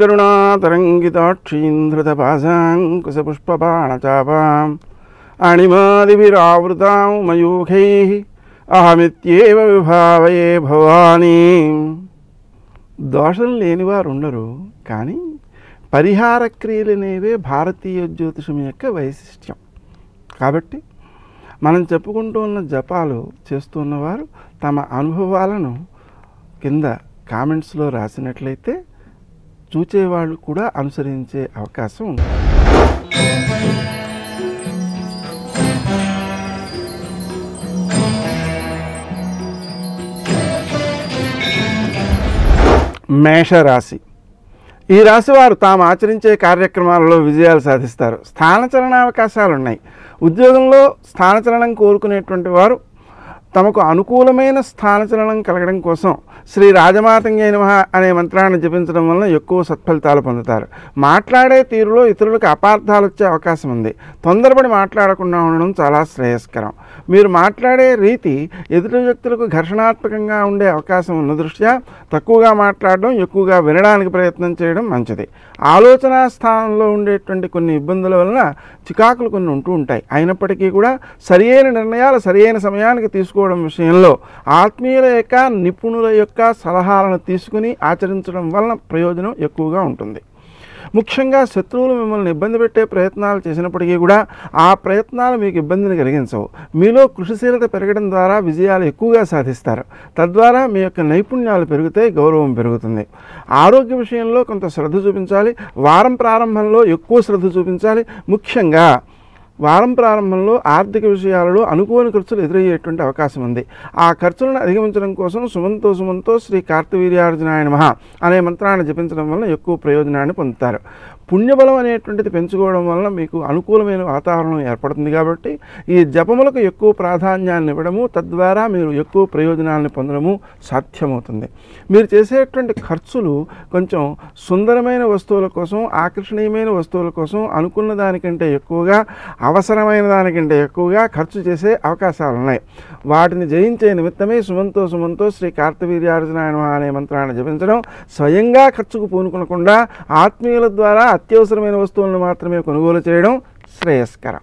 కరుణాతరంగితాక్షీంధృతపాశాంకుశపుష్పబాణచాపాం అణిమాదిభిరావృతాం మయూఖైః అహమిత్యేవ విభావయే భవానీ. దోషం లేనివారు ఉండరు, కానీ పరిహార క్రియలనేవే భారతీయ జ్యోతిషం యొక్క వైశిష్ట్యం. కాబట్టి మనం చెప్పుకుంటూ ఉన్న జపాలు చేస్తున్నవారు తమ అనుభవాలను కింద కామెంట్స్లో రాసినట్లయితే చూచేవాళ్ళు కూడా అనుసరించే అవకాశం ఉంది. మేషరాశి. ఈ రాశి వారు తాము ఆచరించే కార్యక్రమాలలో విజయాలు సాధిస్తారు. స్థానచలన అవకాశాలు ఉన్నాయి. ఉద్యోగంలో స్థానచలనం కోరుకునేటువంటి వారు తమకు అనుకూలమైన స్థానచలనం కలగడం కోసం శ్రీ రాజమాతంగే నమః అనే మంత్రాన్ని జపించడం వలన ఎక్కువ సత్ఫలితాలు పొందుతారు. మాట్లాడే తీరులో ఇతరులకు అపార్థాలు వచ్చే అవకాశం ఉంది. తొందరపడి మాట్లాడకుండా ఉండడం చాలా శ్రేయస్కరం. మీరు మాట్లాడే రీతి ఎదుటి వ్యక్తులకు ఘర్షణాత్మకంగా ఉండే అవకాశం ఉన్న దృష్ట్యా తక్కువగా మాట్లాడడం, ఎక్కువగా వినడానికి ప్రయత్నం చేయడం మంచిది. ఆలోచన స్థానంలో ఉండేటువంటి కొన్ని ఇబ్బందుల వలన చికాకులు కొన్ని ఉంటూ ఉంటాయి. అయినప్పటికీ కూడా సరియైన నిర్ణయాలు సరియైన సమయానికి తీసుకోవడం విషయంలో ఆత్మీయుల యొక్క నిపుణుల యొక్క సలహాలను తీసుకుని ఆచరించడం వలన ప్రయోజనం ఎక్కువగా ఉంటుంది. ముఖ్యంగా శత్రువులు మిమ్మల్ని ఇబ్బంది పెట్టే ప్రయత్నాలు చేసినప్పటికీ కూడా ఆ ప్రయత్నాలు మీకు ఇబ్బందిని కలిగించవు. మీలో కృషిశీలత పెరగడం ద్వారా విజయాలు ఎక్కువగా సాధిస్తారు. తద్వారా మీ యొక్క నైపుణ్యాలు పెరుగుతాయి, గౌరవం పెరుగుతుంది. ఆరోగ్య విషయంలో కొంత శ్రద్ధ చూపించాలి. వారం ప్రారంభంలో ఎక్కువ శ్రద్ధ చూపించాలి. ముఖ్యంగా వారం ప్రారంభంలో ఆర్థిక విషయాలలో అనుకోని ఖర్చులు ఎదురయ్యేటువంటి అవకాశం ఉంది. ఆ ఖర్చులను అధిగమించడం కోసం సుమంతో శ్రీ కార్తవీర్యార్జునాయ నమః అనే మంత్రాన్ని జపించడం వలన ఎక్కువ ప్రయోజనాన్ని పొందుతారు. పుణ్యబలం అనేటువంటిది పెంచుకోవడం వలన మీకు అనుకూలమైన వాతావరణం ఏర్పడుతుంది. కాబట్టి ఈ జపములకు ఎక్కువ ప్రాధాన్యాన్ని ఇవ్వడము, తద్వారా మీరు ఎక్కువ ప్రయోజనాలను పొందడము సాధ్యమవుతుంది. మీరు చేసేటువంటి ఖర్చులు కొంచెం సుందరమైన వస్తువుల కోసం, ఆకర్షణీయమైన వస్తువుల కోసం అనుకున్న దానికంటే ఎక్కువగా, అవసరమైన దానికంటే ఎక్కువగా ఖర్చు చేసే అవకాశాలు ఉన్నాయి. వాటిని జయించే నిమిత్తమే సుమంతో శ్రీ కార్తవీర్యార్జునాయ నమః అనే మంత్రాన్ని జపించడం, స్వయంగా ఖర్చుకు పూనుకొనకుండా ఆత్మీయుల ద్వారా అత్యవసరమైన వస్తువులను మాత్రమే కొనుగోలు చేయడం శ్రేయస్కరం.